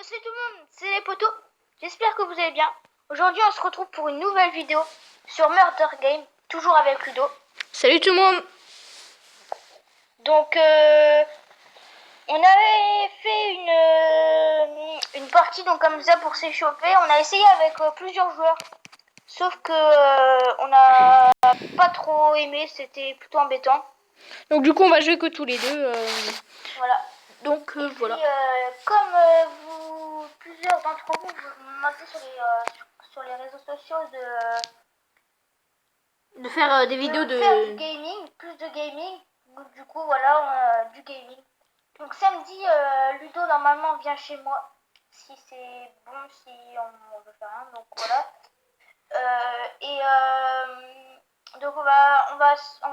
Salut tout le monde, c'est les potos. J'espère que vous allez bien. Aujourd'hui, on se retrouve pour une nouvelle vidéo sur Murder Game, toujours avec Ludo. Salut tout le monde. Donc, on avait fait une partie donc comme ça pour s'échauffer. On a essayé avec plusieurs joueurs, sauf que on n'a pas trop aimé. C'était plutôt embêtant. Donc du coup on va jouer que tous les deux. Voilà. Donc Et voilà. puis, comme plusieurs d'entre vous m'avez sur les réseaux sociaux De faire des vidéos de... faire du gaming, plus de gaming. Donc, du coup, voilà, du gaming. Donc samedi, Ludo normalement vient chez moi. Si c'est bon, si on veut faire un. Donc voilà. Donc on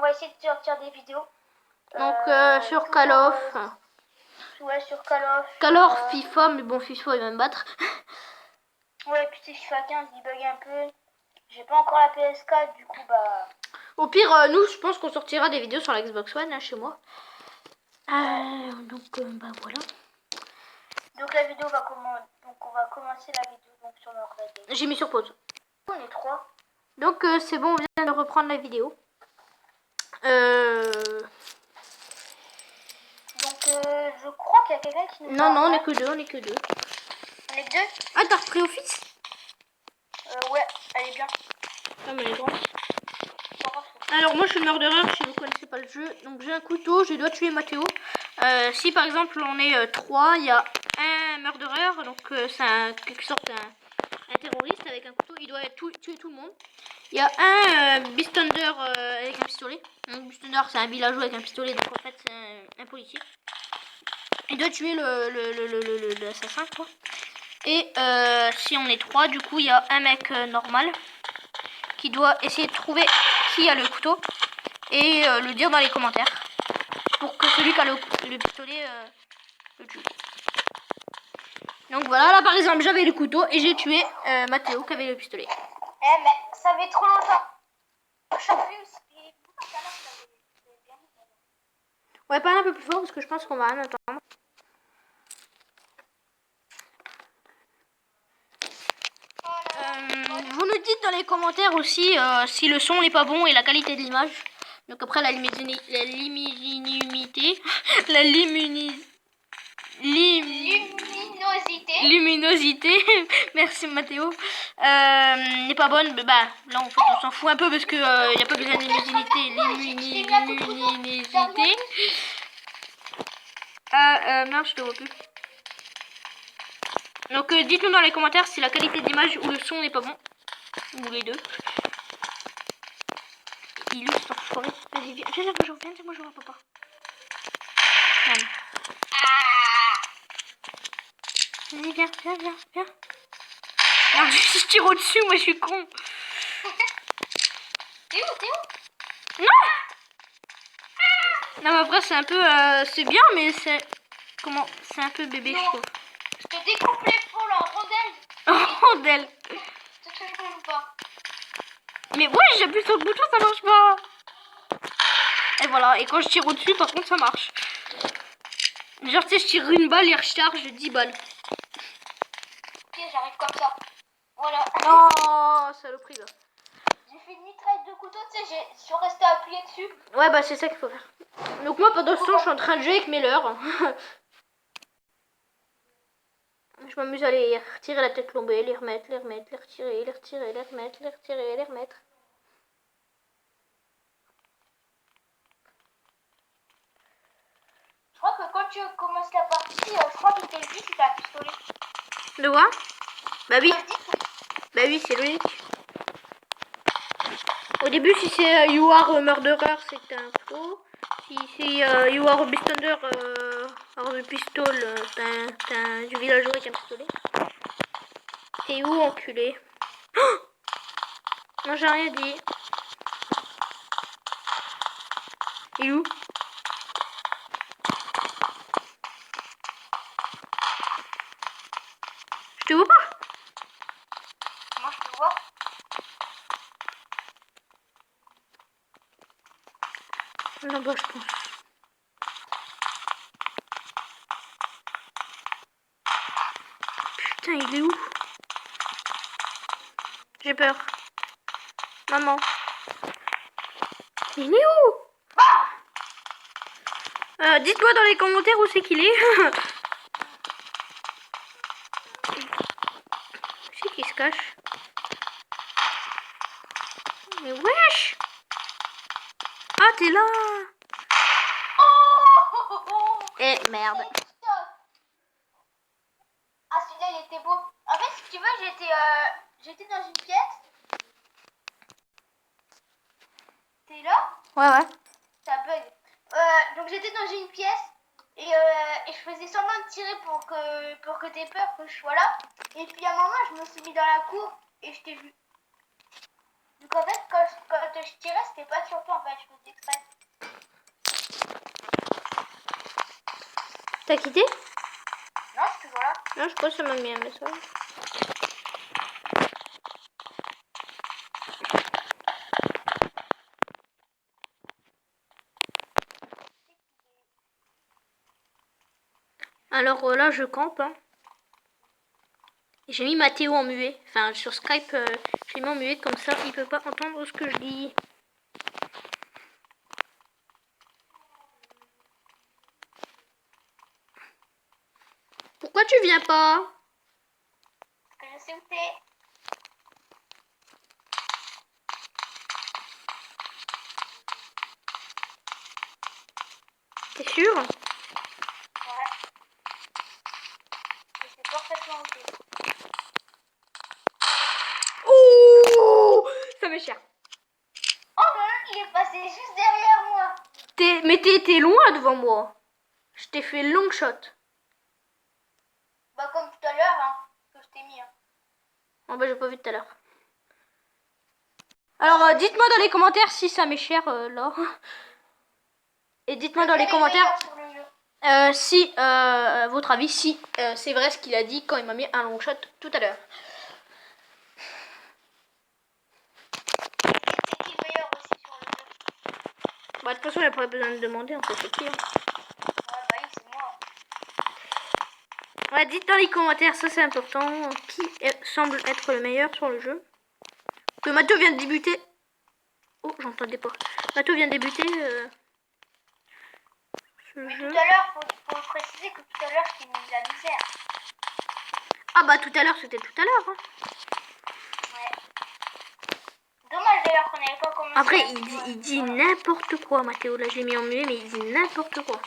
va essayer de sortir des vidéos. Donc sur Call of. Ouais, sur Call of. Call of, FIFA, mais bon FIFA il va me battre. Ouais, puis c'est FIFA 15, il bug un peu. J'ai pas encore la PS4, du coup bah... Au pire, nous je pense qu'on sortira des vidéos sur la Xbox One hein, chez moi. Donc bah voilà. Donc la vidéo va commencer. Donc on va commencer la vidéo donc sur Murder Game. J'ai mis sur pause. On est 3. Donc c'est bon, on vient de reprendre la vidéo. Donc je crois qu'il y a quelqu'un qui nous Non, on est que deux, On est que deux. Ah, t'as repris Office? Ouais, elle est bien. Ah, mais elle est grande. Alors moi je suis murderer si vous connaissez pas le jeu. Donc j'ai un couteau, je dois tuer Mathéo. Si par exemple on est 3, il y a un murderer, donc c'est quelque sorte un terroriste avec un couteau, il doit tuer tout le monde. Il y a un Beastender avec un pistolet. Donc Beastender c'est un villageois avec un pistolet, donc en fait c'est un policier. Il doit tuer l'assassin quoi. Et si on est 3, du coup il y a un mec normal qui doit essayer de trouver qui a le couteau et le dire dans les commentaires pour que celui qui a le pistolet le tue. Donc voilà, là par exemple j'avais le couteau et j'ai tué Mathéo qui avait le pistolet. Eh mais ça fait trop longtemps. Ouais, parle un peu plus fort parce que je pense qu'on va rien entendre. Vous nous dites dans les commentaires aussi si le son n'est pas bon et la qualité de l'image. Donc après la luminosité, merci Mathéo, n'est pas bonne. Bah là en fait on s'en fout un peu parce que y a pas besoin de luminosité. Merde, je te vois plus. Donc dites-nous dans les commentaires si la qualité d'image ou le son n'est pas bon. Ou les deux. Il est enfoiré. Vas-y, viens, moi je vois papa. Vas-y, viens. Non, je tire au-dessus, moi je suis con. T'es où Non. Non, mais après c'est un peu... c'est bien, mais c'est... Comment? C'est un peu bébé, je trouve. Je te découpe l'épaule en rondelles. Rondelle. C'est ce que je ne pas. Mais ouais, j'appuie sur le bouton, ça marche pas. Et voilà, et quand je tire au-dessus, par contre, ça marche. Genre, tu sais, je tire une balle et recharge 10 balles. Ok, j'arrive comme ça. Voilà. Oh, saloperie, là. J'ai fait une mitraille de couteau, tu sais, je suis restée appuyée dessus. Ouais, bah c'est ça qu'il faut faire. Donc moi, pendant ce temps, je suis en train de jouer avec mes leurres. Je m'amuse à les retirer la tête plombée, les remettre, les retirer, les remettre, les remettre. Je crois que quand tu commences la partie, je crois que t'es dit si t'as un pistolet. Le quoi? Bah oui. Bah oui, c'est logique. Au début, si c'est You Are Murderer, c'est que t'as un couteau. Si c'est You Are Beastender, alors le pistol, t'as du villageois avec un pistolet. T'es où, enculé? Oh non, j'ai rien dit. Il est où? Je te vois pas. Moi, je te vois. Là-bas, je pense. Putain, il est où? J'ai peur. Maman. Il est où? Dites-moi dans les commentaires où c'est qu'il est. C'est qui se cache? Mais wesh! Ah, t'es là! Eh, merde. Ah, celui-là, il était beau. En fait, si tu veux, j'étais dans une pièce. T'es là? Ouais. Ça bug. Donc, j'étais dans une pièce et je faisais semblant de tirer pour que t'aies peur que je sois là. Et puis, à un moment, je me suis mis dans la cour et je t'ai vu. Donc, en fait, quand je tirais, c'était pas sur toi, en fait, je faisais exprès. T'as quitté? Non, je suis toujours là. Non, je crois que ça m'a mis un message. Alors là, je campe. Hein. J'ai mis Mathéo en muet. Enfin, sur Skype, j'ai mis en muet comme ça, il peut pas entendre ce que je dis. Pourquoi tu viens pas? Parce que je sais où t'es. T'es sûr? Ouais. Je sais parfaitement où t'es. Oh, ça m'est cher. Oh non, il est passé juste derrière moi. Mais t'es loin devant moi. Je t'ai fait long shot. Bah comme tout à l'heure, hein, que je t'ai mis. Hein. Oh bah j'ai pas vu tout à l'heure. Alors dites-moi dans les commentaires si ça m'est cher là. Et dites-moi dans les commentaires si votre avis si c'est vrai ce qu'il a dit quand il m'a mis un long shot tout à l'heure. C'est qui le meilleur aussi sur le jeu? Bah de toute façon il n'y a pas besoin de demander, on sait c'est qui. Hein. Ouais, bah oui, c'est moi. Ouais, dites dans les commentaires, ça c'est important. Qui semble être le meilleur sur le jeu? Que Mathieu vient de débuter. Oh, j'entendais pas. Mathieu vient de débuter ce Mais jeu. tout à l'heure, faut préciser que tout à l'heure, je t'ai mis de la misère. Ah bah tout à l'heure, c'était tout à l'heure. Hein. Ouais. Dommage d'ailleurs qu'on n'avait pas commencé. Après, il dit n'importe quoi, Mathéo. Là, j'ai mis en muet, mais il dit n'importe quoi.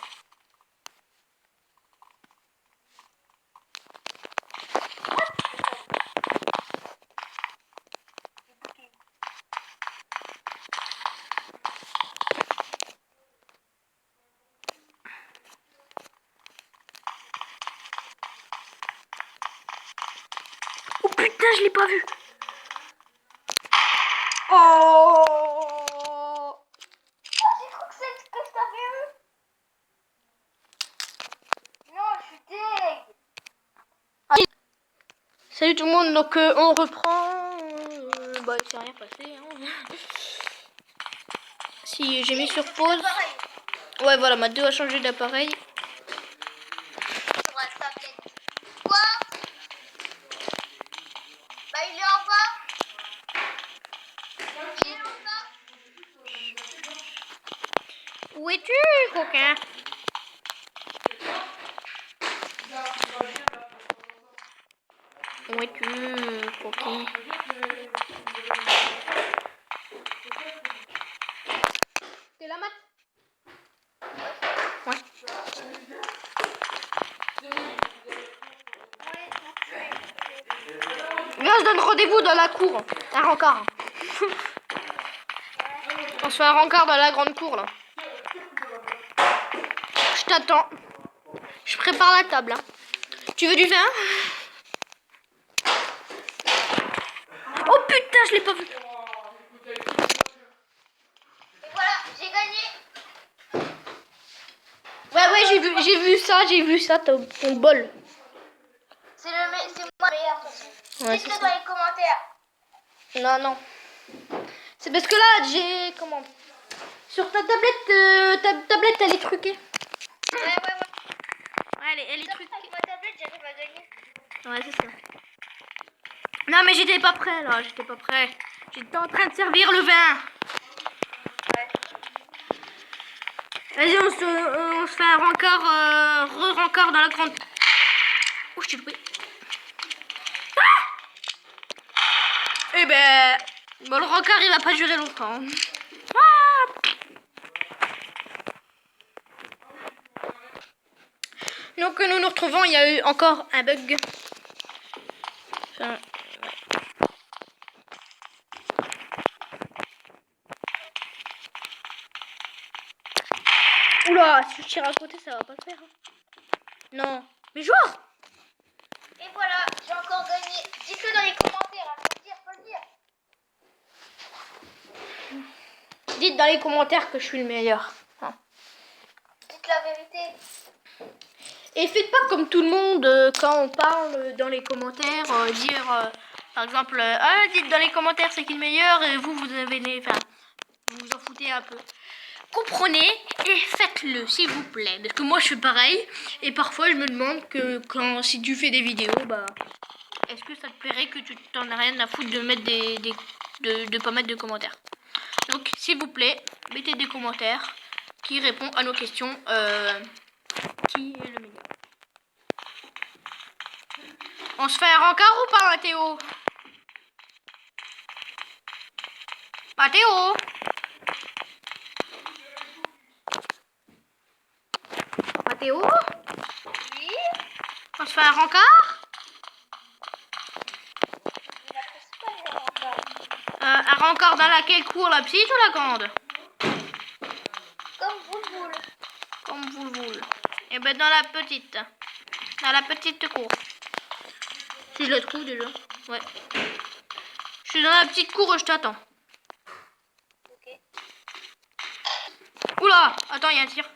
Oh putain, je l'ai pas vu. Oh, J'ai cru que c'est ce que je t'avais eu. Non, je suis deg. salut tout le monde, donc on reprend. Bah, il s'est rien passé. Hein. Si j'ai mis sur pause. Ouais, voilà, Mathéo a changé d'appareil. Sur la tablette. Quoi? Bah, il est en bas. Il est en bas. Où es-tu, coquin? Où es-tu, coquin? T'es là, Matt? Ouais. Viens, on se donne rendez-vous dans la cour. Un rencard. On se fait un rencard dans la grande cour, là. Je t'attends. Je prépare la table. Hein. Tu veux du vin? Oh putain, je l'ai pas vu. Et voilà, j'ai gagné. Ouais, j'ai vu ça, ton bol. C'est moi le meilleur. Ouais, dites-le dans les commentaires. Non. C'est parce que là, j'ai... Comment? Sur ta tablette, elle est truquée. Ouais. Ouais, elle est Comme ça, truquée. avec ma tablette, j'arrive à gagner. Ouais, c'est ça. Non, mais j'étais pas prêt, là. J'étais pas prêt. J'étais en train de servir le vin. Ouais. Vas-y, on se fait un rencard, re-rencard dans la grande... Oh, je t'ai loupé. Ah! Eh ben... Bon, le rencard, il va pas durer longtemps. Ah! Donc, nous nous retrouvons. Il y a eu encore un bug. Enfin, ouais. Oula, si je tire à côté, ça va pas le faire. Hein. Non. Mais joueur! Et voilà, j'ai encore gagné. Dites-le dans les commentaires, hein. Faut le dire. Dites dans les commentaires que je suis le meilleur. Hein. Dites la vérité. Et faites pas comme tout le monde quand on parle dans les commentaires, dire par exemple, ah, dites dans les commentaires c'est qui le meilleur et vous avez enfin, vous vous en foutez un peu. Comprenez et faites-le s'il vous plaît. Parce que moi je fais pareil et parfois je me demande que si tu fais des vidéos, bah est-ce que ça te plairait que tu t'en as rien à foutre de mettre de pas mettre de commentaires. Donc s'il vous plaît, mettez des commentaires qui répondent à nos questions. Qui est le meilleur? On se fait un rencard ou pas, Mathéo? Mathéo? Mathéo? Oui. On se fait un rencard? Il n'apprécie pas les rencarts. Un rencard dans laquelle court, la petite ou la grande? Comme vous le voulez. Comme vous le voulez. Et ben dans la petite. Dans la petite cour. Si je la trouve déjà. Ouais. Je suis dans la petite cour et je t'attends. Ok. Oula! Attends, il y a un tir.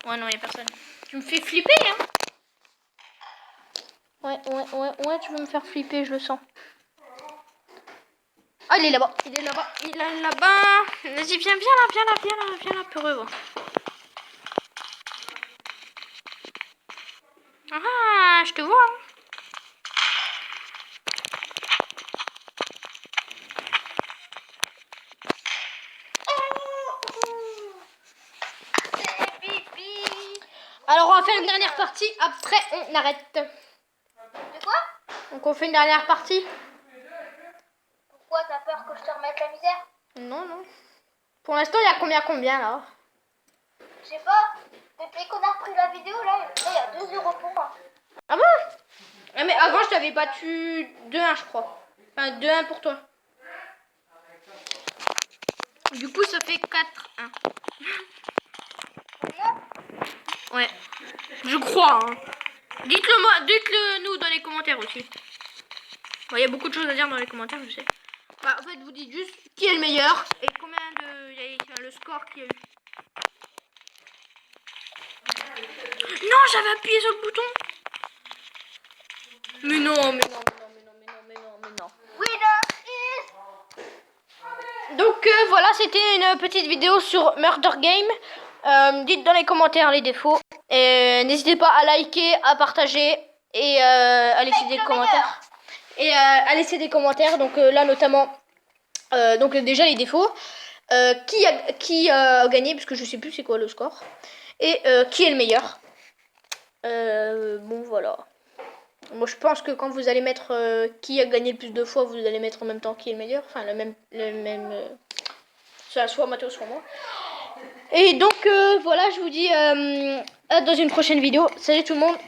Ouais, non, il n'y a personne. Tu me fais flipper, hein? Ouais, tu veux me faire flipper, je le sens. Ah, il est là-bas. Il est là-bas. Il est là-bas. Vas-y, viens là, peureux. Ah, je te vois. Hein. Alors, on va faire une dernière partie. Après, on arrête. De quoi? Donc, on fait une dernière partie. Pourquoi t'as peur que je te remette la misère? Non. Pour l'instant, il y a combien là? Je sais pas. Depuis qu'on a repris la vidéo, là, il y a 2 euros pour moi. Ah bon? Ah, mais avant, je t'avais battu 2-1, je crois. Enfin, 2-1 pour toi. Du coup, ça fait 4-1. Ouais. Je crois, hein. Dites-le nous dans les commentaires aussi. Bon, il y a beaucoup de choses à dire dans les commentaires, je sais. Bah, en fait, vous dites juste qui est le meilleur et combien de... Il y a le score qu'il y a eu. Non, j'avais appuyé sur le bouton. Mais non. Winner is... Donc voilà, c'était une petite vidéo sur Murder Game. Dites dans les commentaires les défauts. Et n'hésitez pas à liker, à partager et à laisser des commentaires. Et à laisser des commentaires. Donc là notamment, donc déjà les défauts. Qui a gagné, parce que je sais plus c'est quoi le score. Et qui est le meilleur. Bon voilà. Moi je pense que quand vous allez mettre qui a gagné le plus de fois, vous allez mettre en même temps qui est le meilleur. Enfin le même soit Mathéo, soit moi. Et donc voilà, je vous dis à dans une prochaine vidéo. Salut tout le monde.